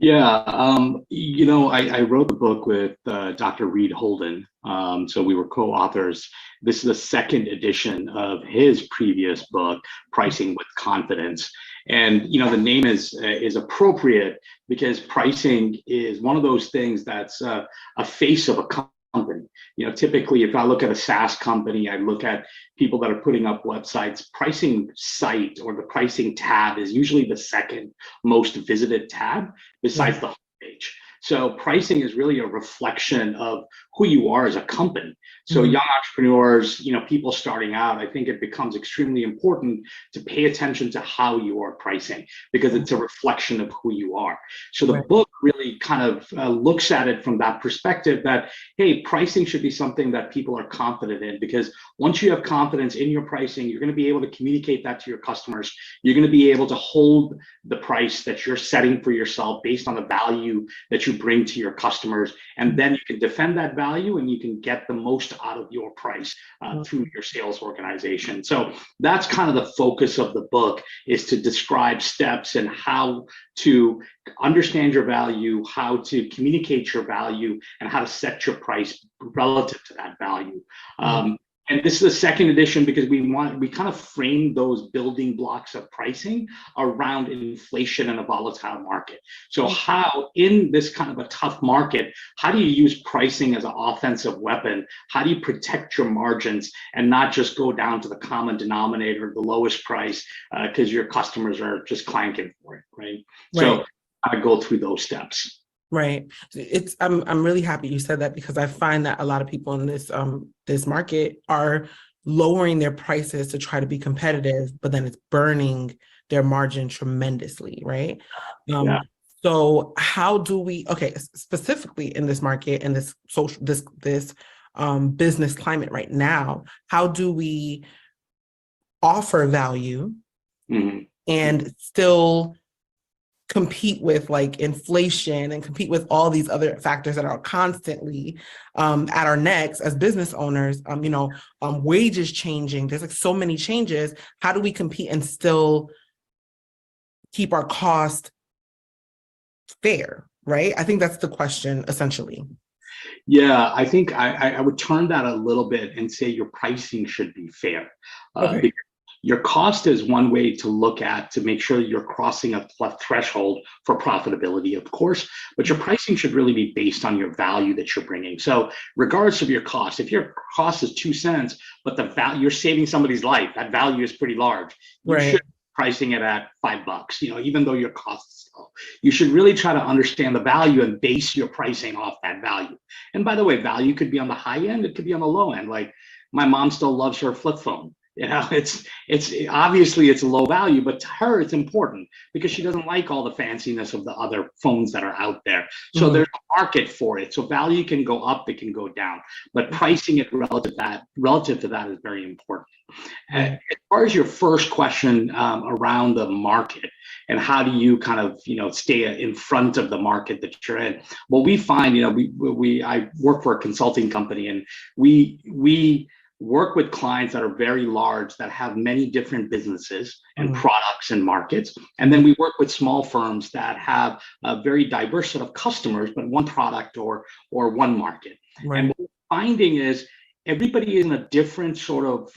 Yeah, I wrote the book with Dr. Reed Holden. So we were co-authors. This is the second edition of his previous book, Pricing with Confidence. And the name is appropriate because pricing is one of those things that's a face of a company. Typically, if I look at a SaaS company, I look at people that are putting up websites. Pricing site or the pricing tab is usually the second most visited tab besides Right. the homepage. So pricing is really a reflection of who you are as a company. So Mhm. young entrepreneurs, people starting out, I think it becomes extremely important to pay attention to how you are pricing because it's a reflection of who you are. So the Right. book really kind of looks at it from that perspective that, hey, pricing should be something that people are confident in because once you have confidence in your pricing, you're going to be able to communicate that to your customers. You're going to be able to hold the price that you're setting for yourself based on the value that you bring to your customers. And then you can defend that value and you can get the most out of your price through your sales organization. So that's kind of the focus of the book is to describe steps and how to understand your value, how to communicate your value, and how to set your price relative to that value. Right. And this is the second edition because we kind of frame those building blocks of pricing around inflation in a volatile market. So how in this kind of a tough market, how do you use pricing as an offensive weapon? How do you protect your margins and not just go down to the common denominator, the lowest price, because your customers are just clanking for it, right? Right. So I go through those steps. Right. I'm really happy you said that because I find that a lot of people in this market are lowering their prices to try to be competitive, but then it's burning their margin tremendously, right? Yeah. Um, so how do we, okay, specifically in this market and this social this business climate right now, how do we offer value Mhm. and still compete with like inflation and compete with all these other factors that are constantly at our necks as business owners, wages changing, there's like so many changes. How do we compete and still keep our cost fair, right? I think that's the question essentially. Yeah, I think I would turn that a little bit and say your pricing should be fair. Okay. Because your cost is one way to look at to make sure you're crossing a threshold for profitability, of course, but your pricing should really be based on your value that you're bringing. So, regardless of your cost, if your cost is 2 cents, but the value you're saving somebody's life, that value is pretty large. You should Right. be pricing it at $5. Even though your cost is low, you should really try to understand the value and base your pricing off that value. And by the way, value could be on the high end, it could be on the low end. Like my mom still loves her flip phone. It's obviously it's low value, but to her it's important because she doesn't like all the fanciness of the other phones that are out there. So Mhm. there's a market for it. So value can go up, it can go down, but pricing it relative to that is very important. As Right. far as your first question around the market and how do you kind of stay in front of the market that you're in, well, we find we I work for a consulting company and we work with clients that are very large that have many different businesses and Mhm. products and markets, and Mhm. then we work with small firms that have a very diverse set of customers but one product or one market. And Right. what we're finding is everybody is in a different sort of,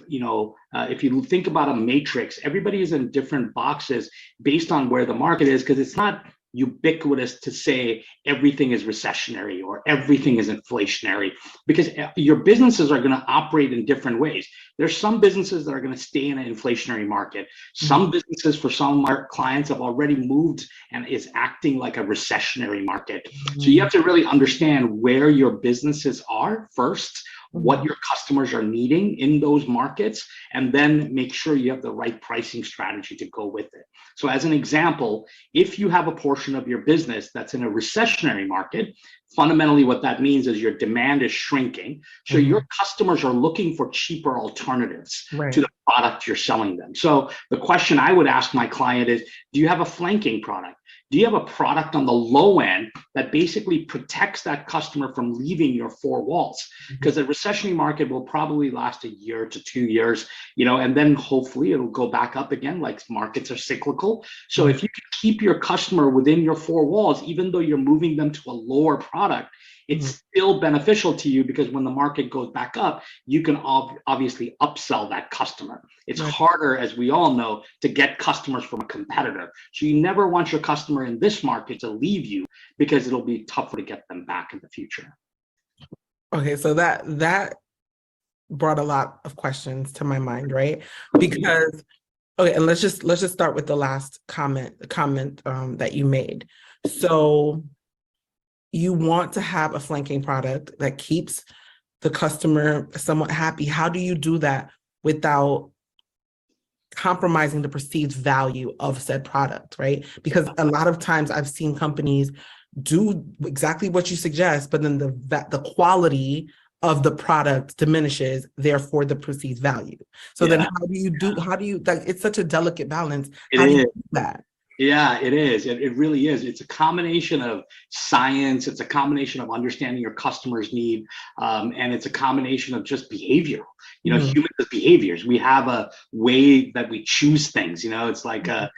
if you think about a matrix, everybody is in different boxes based on where the market is, because it's not ubiquitous to say everything is recessionary or everything is inflationary, because your businesses are going to operate in different ways. There's some businesses that are going to stay in an inflationary market. Mhm. Some businesses for some clients have already moved and is acting like a recessionary market. So you Mhm. have to really understand where your businesses are first, what Mhm. your customers are needing in those markets, and then make sure you have the right pricing strategy to go with it. So as an example, if you have a portion of your business that's in a recessionary market, fundamentally what that means is your demand is shrinking. So your Mhm. customers are looking for cheaper alternatives to Right. the product you're selling them. So the question I would ask my client is, do you have a flanking product? Do you have a product on the low end that basically protects that customer from leaving your four walls? Because the recessionary market will probably last a year to 2 years, and then hopefully it'll go back up again, like markets are cyclical. So if you can keep your customer within your four walls, even though you're moving them to a lower product, it's still beneficial to you, because when the market goes back up, you can obviously upsell that customer. It's harder, as we all know, to get customers from a competitor. So you never want your customer in this market to leave you, because it'll be tougher to get them back in the future. Okay, so that brought a lot of questions to my mind, right? Because okay, and let's just start with the last comment that you made. So you want to have a flanking product that keeps the customer somewhat happy. How do you do that without compromising the perceived value of said product, right? Because a lot of times I've seen companies do exactly what you suggest, but then the quality of the product diminishes, therefore the perceived value. So then how do you, like, it's such a delicate balance. How do you do that? Yeah, it is. It really is. It's a combination of science. It's a combination of understanding your customer's need. And it's a combination of just behavior. Humans as behaviors. We have a way that we choose things. It's like a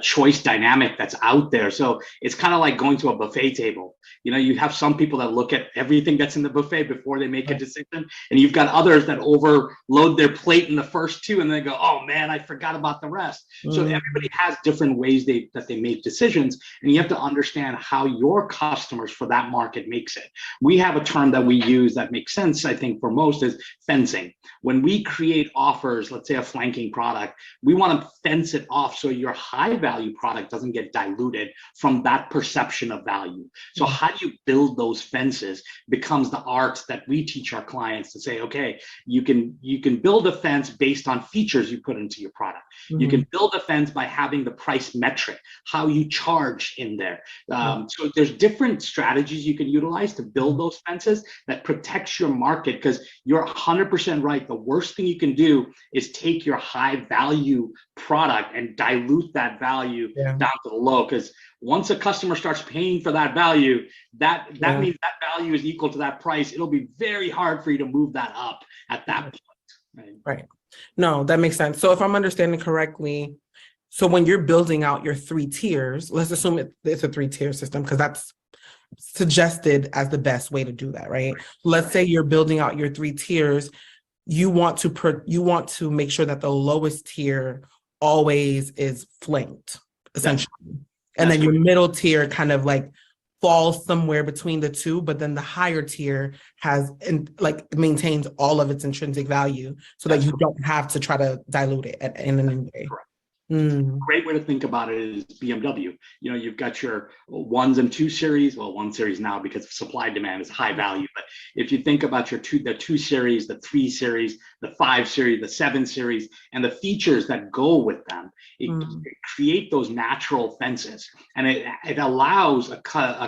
choice dynamic that's out there. So it's kind of like going to a buffet table. You have some people that look at everything that's in the buffet before they make a decision. And you've got others that overload their plate in the first two and they go, oh man, I forgot about the rest. So everybody has different ways that they make decisions, and you have to understand how your customers for that market makes it. We have a term that we use that makes sense, I think, for most, is fencing. When we create offers, let's say a flanking product, we want to fence it off so your high value product doesn't get diluted from that perception of value. So how do you build those fences becomes the art that we teach our clients to say, okay, you can build a fence based on features you put into your product. You can build a fence by having the price metric, how you charge in there. So there's different strategies you can utilize to build those fences that protects your market, because you're 100% right. The worst thing you can do is take your high value product and dilute that value down to the low, because once a customer starts paying for that value, that means that value is equal to that price. It'll be very hard for you to move that up at that point. Right. No, that makes sense. So if I'm understanding correctly, so when you're building out your 3 tiers, let's assume it's a 3-tier system, because that's suggested as the best way to do that, right? Let's say you're building out your 3 tiers. You want to make sure that the lowest tier always is flanked, essentially. And then your middle tier kind of like falls somewhere between the two, but then the higher tier maintains all of its intrinsic value, so that you don't have to try to dilute it in any way. Correct. Great way to think about it is BMW. You've got your 1s and 2 series. Well, 1 series now because supply demand is high value. But if you think about the 2 series, the 3 series, the 5 series, the 7 series, and the features that go with them, it create those natural fences. And it allows a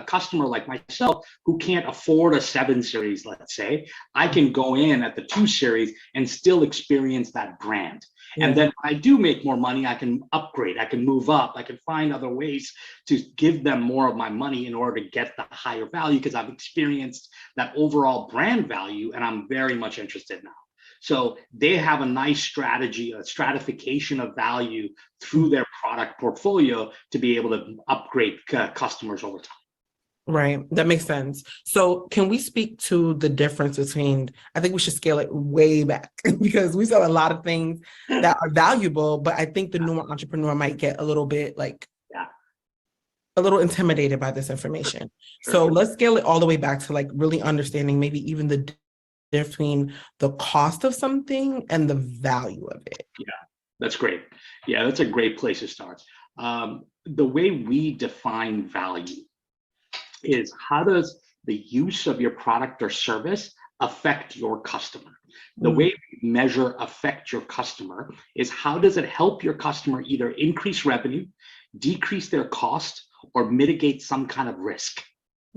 customer like myself who can't afford a 7 series, let's say, I can go in at the 2 series and still experience that brand. And then when I do make more money, I can upgrade, I can move up, I can find other ways to give them more of my money in order to get the higher value, because I've experienced that overall brand value and I'm very much interested now. So they have a nice strategy, a stratification of value through their product portfolio to be able to upgrade customers over time. Right. That makes sense. So can we speak to the difference between, I think we should scale it way back because we sell a lot of things that are valuable, but I think the newer entrepreneur might get a little bit a little intimidated by this information. So let's scale it all the way back to like really understanding maybe even the difference between the cost of something and the value of it. Yeah, that's great. Yeah, that's a great place to start. The way we define value is how does the use of your product or service affect your customer? The way we measure affect your customer is how does it help your customer either increase revenue, decrease their cost, or mitigate some kind of risk.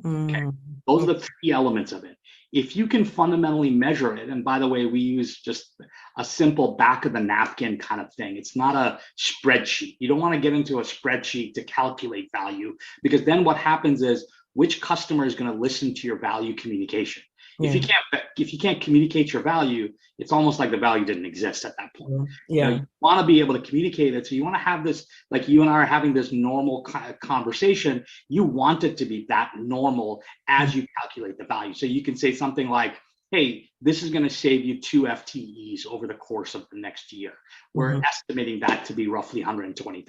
Mm. Those are the three elements of it. If you can fundamentally measure it, and by the way, we use just a simple back of the napkin kind of thing. It's not a spreadsheet. You don't want to get into a spreadsheet to calculate value, because then what happens is which customer is going to listen to your value communication. Yeah. If you can't communicate your value, it's almost like the value didn't exist at that point. Yeah. You want to be able to communicate it. So you want to have this, like you and I are having this normal conversation. You want it to be that normal as you calculate the value. So you can say something like, hey, this is going to save you 2 FTEs over the course of the next year. We're estimating that to be roughly $120,000.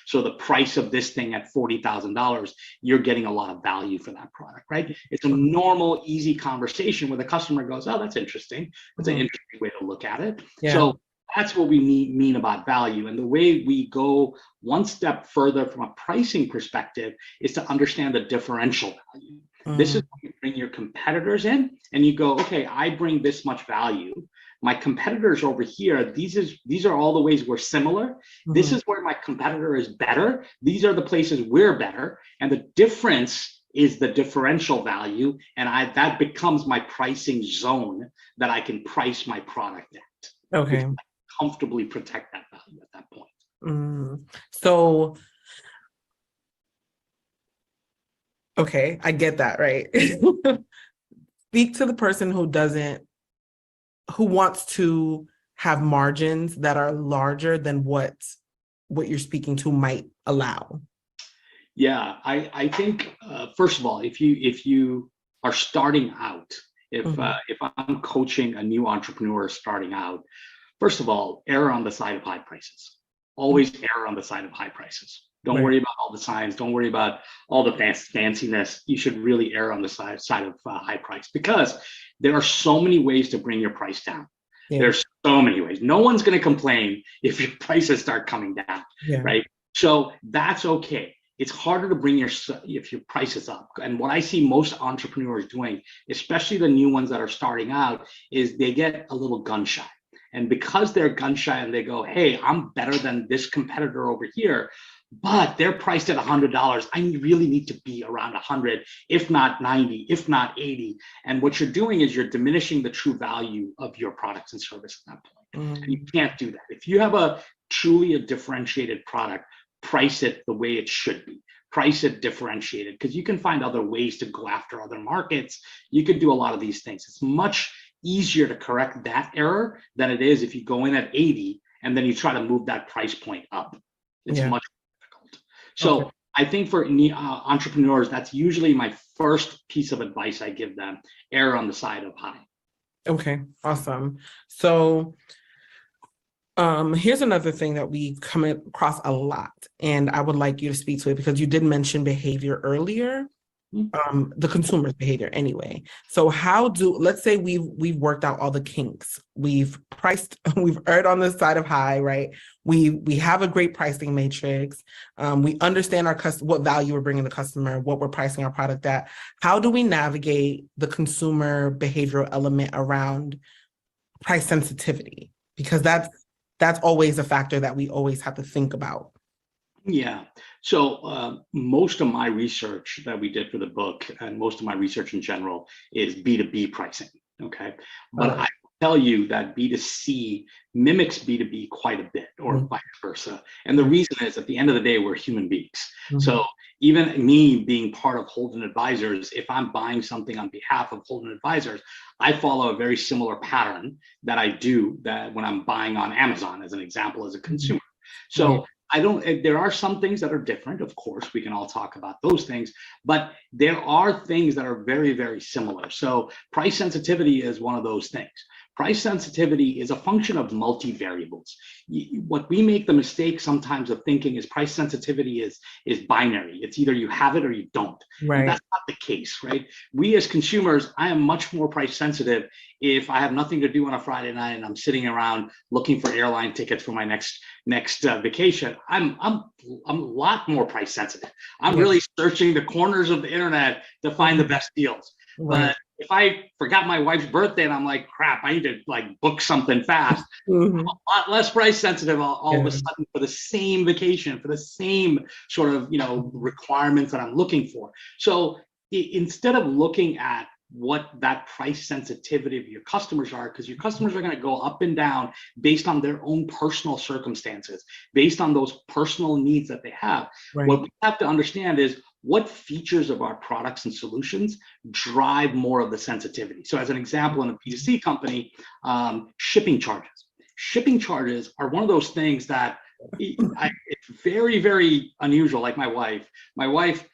So the price of this thing at $40,000, you're getting a lot of value for that product, right? It's a normal, easy conversation where the customer goes, oh, that's interesting. That's an interesting way to look at it. Yeah. So that's what we mean about value. And the way we go one step further from a pricing perspective is to understand the differential value. This is when you bring your competitors in and you go, okay, I bring this much value. My competitors over here, these are all the ways we're similar. This is where my competitor is better. These are the places we're better. And the difference is the differential value. And that becomes my pricing zone that I can price my product at. Okay. Comfortably protect that value at that point. So, okay, I get that, right? Speak to the person who wants to have margins that are larger than what you're speaking to might allow. Yeah, I think first of all, if you are starting out, if I'm coaching a new entrepreneur starting out, first of all, err on the side of high prices. Always err on the side of high prices. Don't worry about all the signs. Don't worry about all the fanciness. You should really err on the side of high price, because there are so many ways to bring your price down. Yeah. There's so many ways. No one's going to complain if your prices start coming down, right? So that's okay. It's harder to bring if your prices up. And what I see most entrepreneurs doing, especially the new ones that are starting out, is they get a little gun shy. And because they're gun shy and they go, hey, I'm better than this competitor over here, but they're priced at $100. I really need to be around 100, if not 90, if not 80. And what you're doing is you're diminishing the true value of your products and service at that point. And you can't do that. If you have a truly differentiated product, price it the way it should be. Price it differentiated, because you can find other ways to go after other markets. You can do a lot of these things. It's much easier to correct that error than it is if you go in at 80 and then you try to move that price point up. It's much more difficult. So I think for entrepreneurs, that's usually my first piece of advice I give them: err on the side of high. Okay, awesome. So here's another thing that we come across a lot, and I would like you to speak to it because you did mention behavior earlier. The consumer's behavior anyway. So let's say we've worked out all the kinks. We've erred on the side of high, right? We have a great pricing matrix. We understand what value we're bringing the customer, what we're pricing our product at. How do we navigate the consumer behavioral element around price sensitivity? Because that's always a factor that we always have to think about. Yeah. So most of my research that we did for the book, and most of my research in general, is B2B pricing. Okay. But I tell you that B2C mimics B2B quite a bit, or vice versa. And the reason is, at the end of the day, we're human beings. So even me being part of Holden Advisors, if I'm buying something on behalf of Holden Advisors, I follow a very similar pattern that I do that when I'm buying on Amazon, as an example, as a consumer. So there are some things that are different. Of course, we can all talk about those things, but there are things that are very, very similar. So price sensitivity is one of those things. Price sensitivity is a function of multi-variables. What we make the mistake sometimes of thinking is price sensitivity is binary. It's either you have it or you don't. Right. And that's not the case, right? We as consumers, I am much more price sensitive if I have nothing to do on a Friday night and I'm sitting around looking for airline tickets for my next vacation. I'm a lot more price sensitive. I'm really searching the corners of the internet to find the best deals. Right. But if I forgot my wife's birthday and I'm like, crap, I need to book something fast, I'm a lot less price sensitive all of a sudden for the same vacation, for the same sort of, requirements that I'm looking for. So instead of looking at what that price sensitivity of your customers are, because your customers are going to go up and down based on their own personal circumstances, based on those personal needs that they have. Right. What we have to understand is what features of our products and solutions drive more of the sensitivity. So as an example, in a B2C company, shipping charges. Shipping charges are one of those things that it's very, very unusual. Like my wife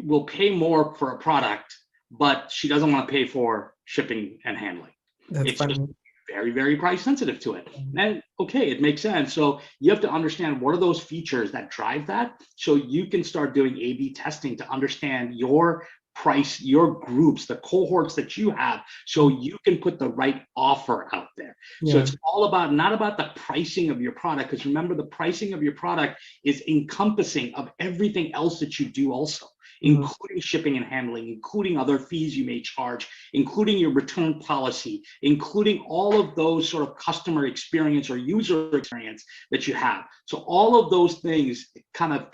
will pay more for a product, but she doesn't want to pay for shipping and handling. That's funny. Just very, very price sensitive to it. And okay, it makes sense. So you have to understand what are those features that drive that, so you can start doing A/B testing to understand your price, your groups, the cohorts that you have, so you can put the right offer out there. So it's all about, not about the pricing of your product, because remember, the pricing of your product is encompassing of everything else that you do also, including shipping and handling, including other fees you may charge, including your return policy, including all of those sort of customer experience or user experience that you have. So all of those things kind of,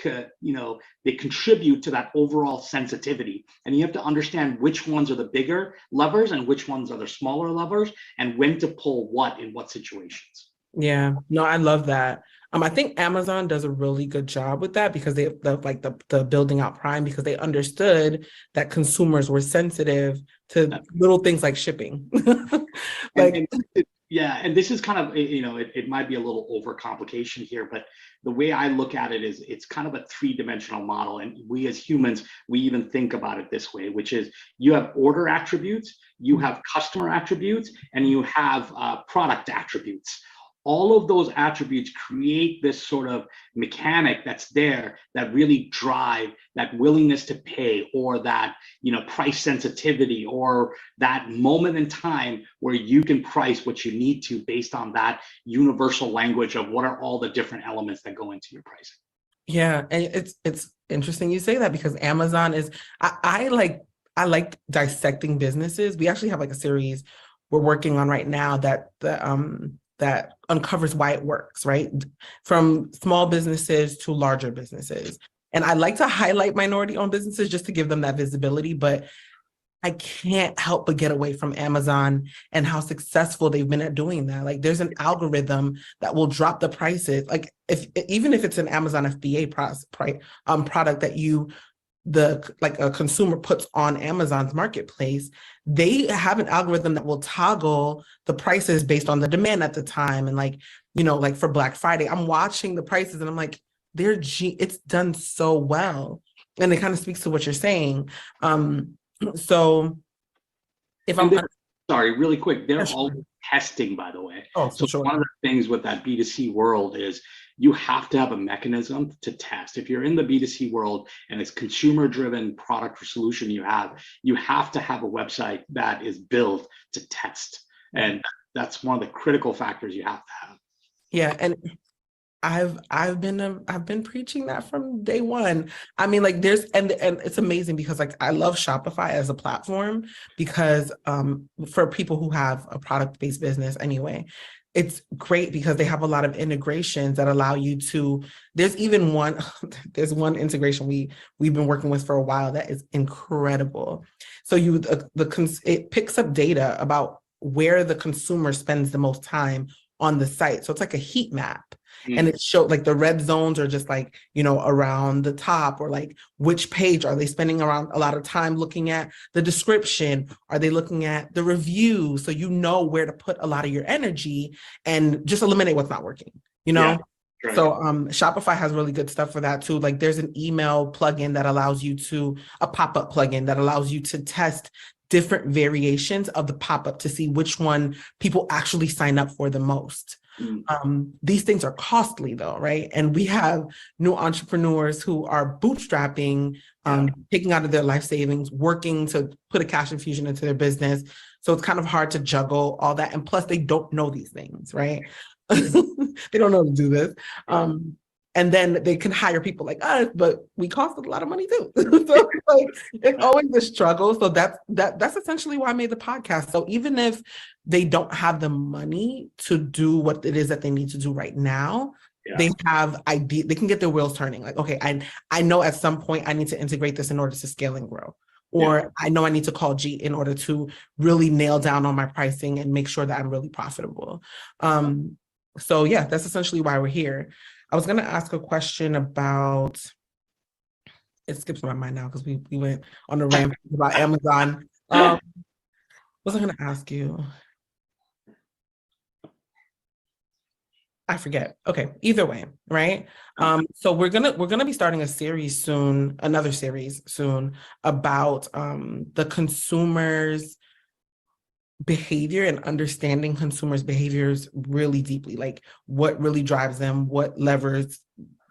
they contribute to that overall sensitivity. And you have to understand which ones are the bigger levers and which ones are the smaller levers, and when to pull what in what situations. Yeah, no, I love that. I think Amazon does a really good job with that, because the building out Prime, because they understood that consumers were sensitive to little things like shipping. And this is kind of, it might be a little overcomplication here, but the way I look at it is it's kind of a three-dimensional model. And we as humans, we even think about it this way, which is you have order attributes, you have customer attributes, and you have product attributes. All of those attributes create this sort of mechanic that's there that really drive that willingness to pay, or that, price sensitivity, or that moment in time where you can price what you need to based on that universal language of what are all the different elements that go into your pricing. Yeah, and it's interesting you say that, because Amazon is, I like dissecting businesses. We actually have like a series we're working on right now that that uncovers why it works, right? From small businesses to larger businesses. And I like to highlight minority-owned businesses just to give them that visibility, but I can't help but get away from Amazon and how successful they've been at doing that. Like, there's an algorithm that will drop the prices. Like, even if it's an Amazon FBA product that a consumer puts on Amazon's marketplace, they have an algorithm that will toggle the prices based on the demand at the time. And like for Black Friday, I'm watching the prices and I'm like, it's done so well. And it kind of speaks to what you're saying. So if sorry, really quick, they're all testing, by the way. Oh, so sure. One of the things with that B2C world is you have to have a mechanism to test. If you're in the B2C world and it's consumer-driven product or solution you have to have a website that is built to test. And that's one of the critical factors you have to have. Yeah, and I've been preaching that from day one. I mean, like, there's and it's amazing because like I love Shopify as a platform, because for people who have a product-based business anyway, it's great because they have a lot of integrations that allow you to, there's one integration we've been working with for a while that is incredible. So it picks up data about where the consumer spends the most time on the site. So it's like a heat map. And it showed like the red zones are just like, around the top, or like which page are they spending around a lot of time looking at the description? Are they looking at the review? So where to put a lot of your energy and just eliminate what's not working, Yeah, right. So Shopify has really good stuff for that too. Like there's an email plugin that allows you a pop-up plugin that allows you to test different variations of the pop-up to see which one people actually sign up for the most. These things are costly though, right? And we have new entrepreneurs who are bootstrapping, taking out of their life savings, working to put a cash infusion into their business. So it's kind of hard to juggle all that. And plus they don't know these things, right? They don't know to do this. And then they can hire people like us, but we cost a lot of money too. So it's always a struggle. So that's essentially why I made the podcast. So even if they don't have the money to do what it is that they need to do right now, they have idea. They can get their wheels turning. Like, okay, I know at some point I need to integrate this in order to scale and grow. or I know I need to call G in order to really nail down on my pricing and make sure that I'm really profitable. So yeah, that's essentially why we're here. I was going to ask a question about, it skips my mind now because we went on a rant about Amazon. What was I going to ask you? I forget. Okay, either way, right? So we're gonna be starting a series soon, another series soon about the consumers' behavior and understanding consumers' behaviors really deeply, like what really drives them, what levers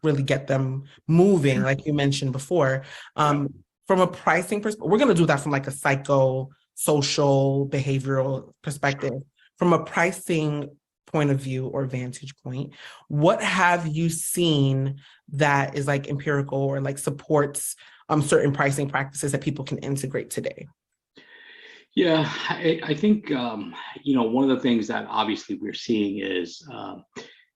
really get them moving, like you mentioned before. From a pricing perspective, we're gonna do that from like a psycho-social behavioral perspective. From a pricing point of view or vantage point, what have you seen that is like empirical or like supports certain pricing practices that people can integrate today? Yeah, I think one of the things that obviously we're seeing is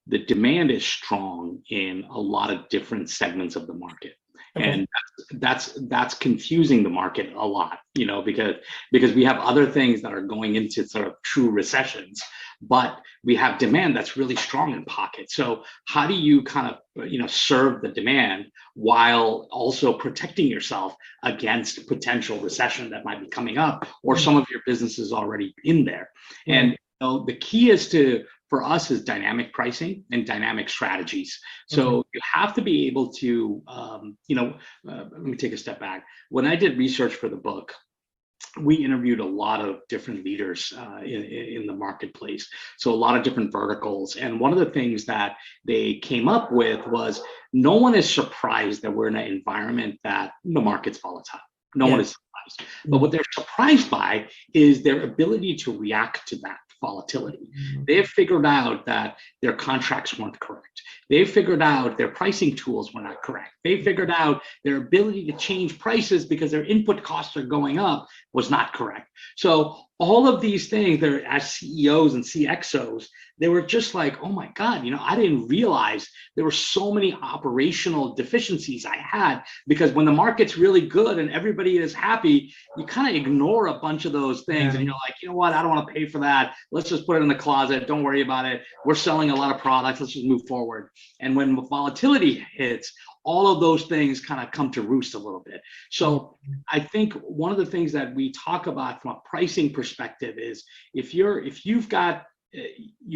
the demand is strong in a lot of different segments of the market. Okay. And that's confusing the market a lot, because we have other things that are going into sort of true recessions, but we have demand that's really strong in pockets. So how do you kind of serve the demand while also protecting yourself against potential recession that might be coming up, or some of your businesses already in there? And the key for us is dynamic pricing and dynamic strategies. So you have to be able to, let me take a step back. When I did research for the book, we interviewed a lot of different leaders in the marketplace. So a lot of different verticals. And one of the things that they came up with was no one is surprised that we're in an environment that the market's volatile. No one is surprised. But what they're surprised by is their ability to react to that volatility. They've figured out that their contracts weren't correct. They figured out their pricing tools were not correct. They figured out their ability to change prices because their input costs are going up was not correct. So all of these things, as CEOs and CXOs, they were just like, oh my God, I didn't realize there were so many operational deficiencies I had, because when the market's really good and everybody is happy, you kind of ignore a bunch of those things. And you're like, you know what, I don't want to pay for that. Let's just put it in the closet. Don't worry about it. We're selling a lot of products. Let's just move forward. And when volatility hits, all of those things kind of come to roost a little bit. So I think one of the things that we talk about from a pricing perspective is you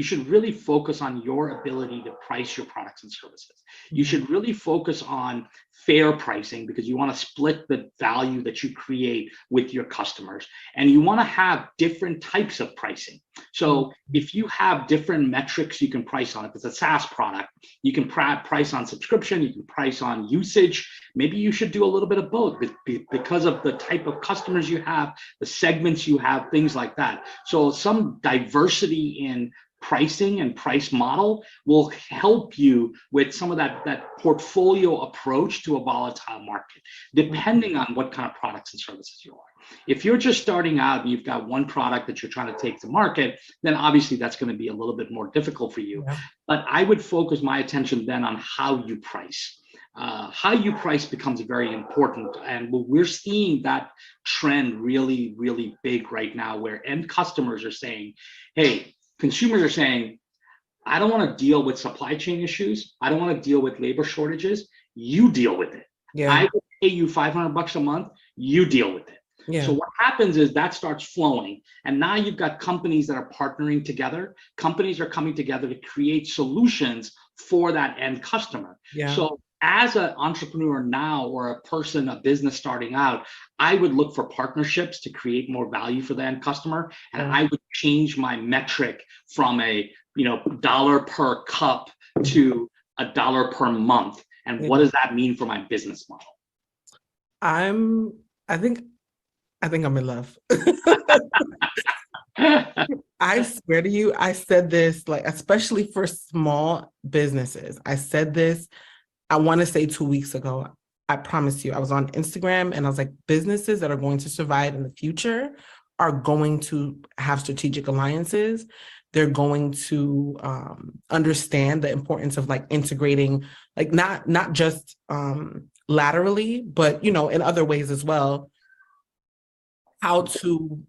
should really focus on your ability to price your products and services. You should really focus on fair pricing, because you want to split the value that you create with your customers, and you want to have different types of pricing. So if you have different metrics you can price on, if it's a SaaS product, you can price on subscription, you can price on usage. Maybe you should do a little bit of both because of the type of customers you have, the segments you have, things like that. So some diversity in pricing and price model will help you with some of that portfolio approach to a volatile market, depending on what kind of products and services you are. If you're just starting out and you've got one product that you're trying to take to market, then obviously that's going to be a little bit more difficult for you. But I would focus my attention then on how you price. How you price becomes very important. And we're seeing that trend really, really big right now, where end customers are saying, hey, consumers are saying, I don't want to deal with supply chain issues. I don't want to deal with labor shortages. You deal with it. I will pay you $500 a month. You deal with it. So what happens is that starts flowing. And now you've got companies that are partnering together. Companies are coming together to create solutions for that end customer. So as an entrepreneur now, or a business starting out, I would look for partnerships to create more value for the end customer. And I would change my metric from a dollar per cup to a dollar per month. And what does that mean for my business model? I think I'm in love. I swear to you, I said this, like, especially for small businesses. I said this, I want to say 2 weeks ago. I promise you, I was on Instagram and I was like, businesses that are going to survive in the future are going to have strategic alliances. They're going to understand the importance of like integrating, like not just laterally, but in other ways as well. how to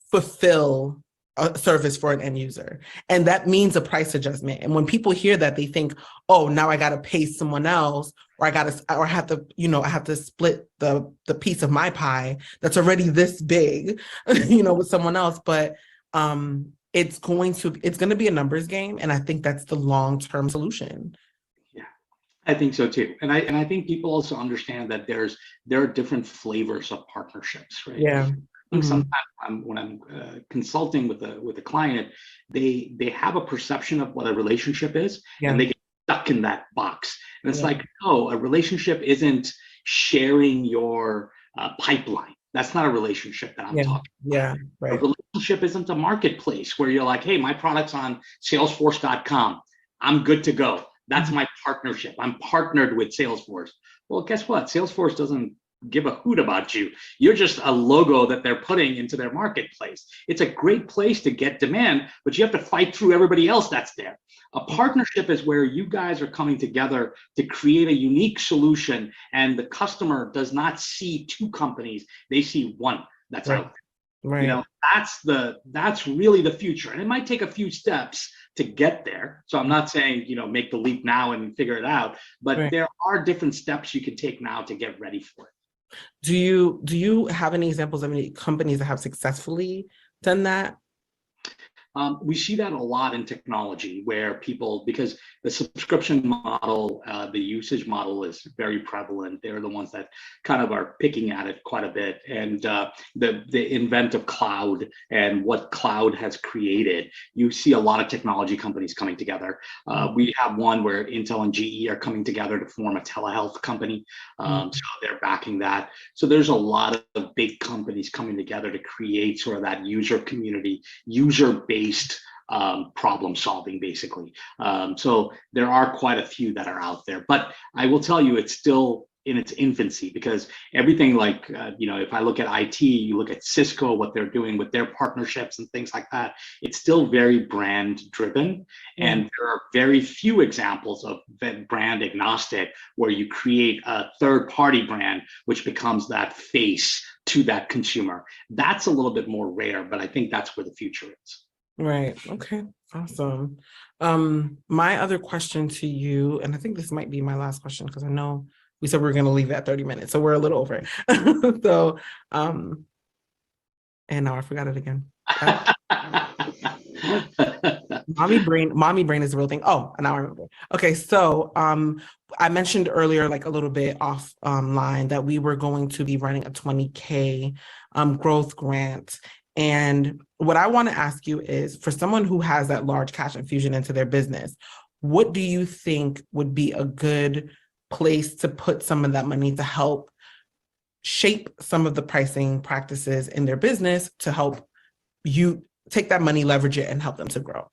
fulfill a service for an end user. And that means a price adjustment. And when people hear that, they think, oh, now I got to pay someone else, or I have to, I have to split the piece of my pie that's already this big, with someone else. But it's going to be a numbers game. And I think that's the long-term solution. Yeah, I think so too. And I think people also understand that there are different flavors of partnerships, right? Yeah. I think sometimes when I'm consulting with a client, they have a perception of what a relationship is, and they get stuck in that box. And it's like, no, a relationship isn't sharing your pipeline. That's not a relationship that I'm talking about. Yeah, right. A relationship isn't a marketplace where you're like, hey, my product's on Salesforce.com. I'm good to go. That's my partnership. I'm partnered with Salesforce. Well, guess what? Salesforce doesn't give a hoot about you. You're just a logo that they're putting into their marketplace. It's a great place to get demand, but you have to fight through everybody else that's there. A partnership is where you guys are coming together to create a unique solution, and the customer does not see two companies, they see one that's out there. Right. That's really the future. And it might take a few steps to get there. So I'm not saying, make the leap now and figure it out, but there are different steps you can take now to get ready for it. Do you have any examples of any companies that have successfully done that? We see that a lot in technology where people, because the subscription model, the usage model is very prevalent. They're the ones that kind of are picking at it quite a bit. And the invent of cloud and what cloud has created, you see a lot of technology companies coming together. We have one where Intel and GE are coming together to form a telehealth company. So they're backing that. So there's a lot of big companies coming together to create sort of that user community, user-based problem solving, basically. So there are quite a few that are out there, but I will tell you, it's still in its infancy, because everything like, if I look at IT, you look at Cisco, what they're doing with their partnerships and things like that, it's still very brand driven. And there are very few examples of brand agnostic where you create a third party brand, which becomes that face to that consumer. That's a little bit more rare, but I think that's where the future is. Right. Okay. Awesome. My other question to you, and I think this might be my last question because I know we said we were going to leave at 30 minutes, so we're a little over. So, and now I forgot it again. Mommy brain is a real thing. Oh, and now I remember. Okay, so I mentioned earlier, like a little bit off line, that we were going to be running a 20K growth grant. And what I want to ask you is, for someone who has that large cash infusion into their business, what do you think would be a good place to put some of that money to help shape some of the pricing practices in their business to help you take that money, leverage it, and help them to grow?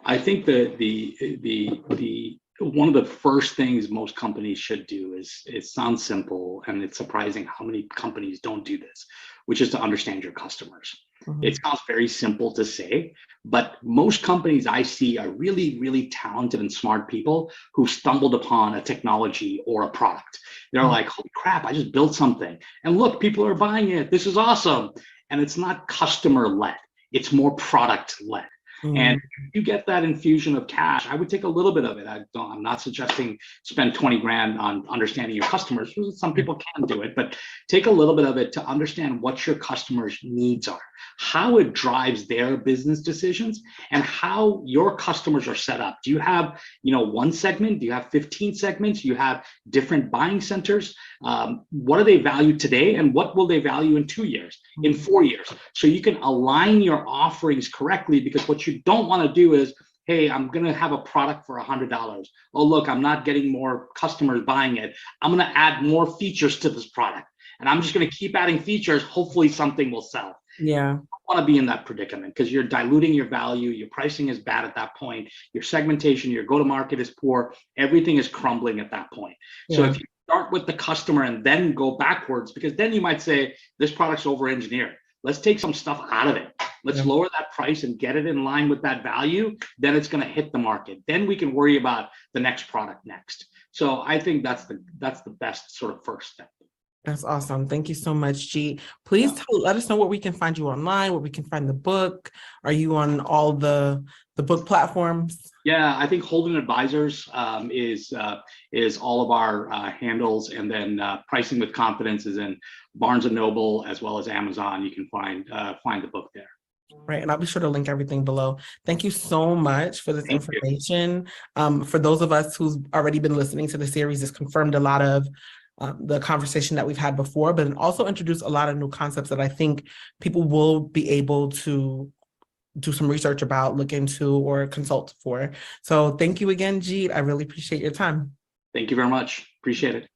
I think that the one of the first things most companies should do is, it sounds simple, and it's surprising how many companies don't do this, which is to understand your customers. It sounds very simple to say, but most companies I see are really, really talented and smart people who stumbled upon a technology or a product. They're like, holy crap, I just built something. And look, people are buying it. This is awesome. And it's not customer led. It's more product led. And if you get that infusion of cash, I would take a little bit of it. I'm not suggesting spend 20 grand on understanding your customers. Some people can do it, but take a little bit of it to understand what your customers' needs are, how it drives their business decisions, and how your customers are set up. Do you have, one segment? Do you have 15 segments? Do you have different buying centers? What do they value today, and what will they value in 2 years, in 4 years? So you can align your offerings correctly, because what you don't want to do is, hey, I'm going to have a product for $100. Oh, look, I'm not getting more customers buying it. I'm going to add more features to this product, and I'm just going to keep adding features. Hopefully something will sell. Yeah. You don't want to be in that predicament, because you're diluting your value. Your pricing is bad at that point. Your segmentation, your go-to-market is poor. Everything is crumbling at that point. Yeah. So if you start with the customer and then go backwards, because then you might say, this product's over-engineered. Let's take some stuff out of it. Let's lower that price and get it in line with that value. Then it's going to hit the market. Then we can worry about the next product next. So I think that's the best sort of first step. That's awesome. Thank you so much, Jeet. Please let us know where we can find you online, where we can find the book. Are you on all the book platforms? Yeah, I think Holden Advisors is all of our handles, and then Pricing with Confidence is in Barnes and Noble as well as Amazon. You can find the book there. Right, and I'll be sure to link everything below. Thank you so much for this information. For those of us who's already been listening to the series, it's confirmed a lot of the conversation that we've had before, but it also introduced a lot of new concepts that I think people will be able to do some research about, look into, or consult for. So thank you again, Jeet. I really appreciate your time. Thank you very much. Appreciate it.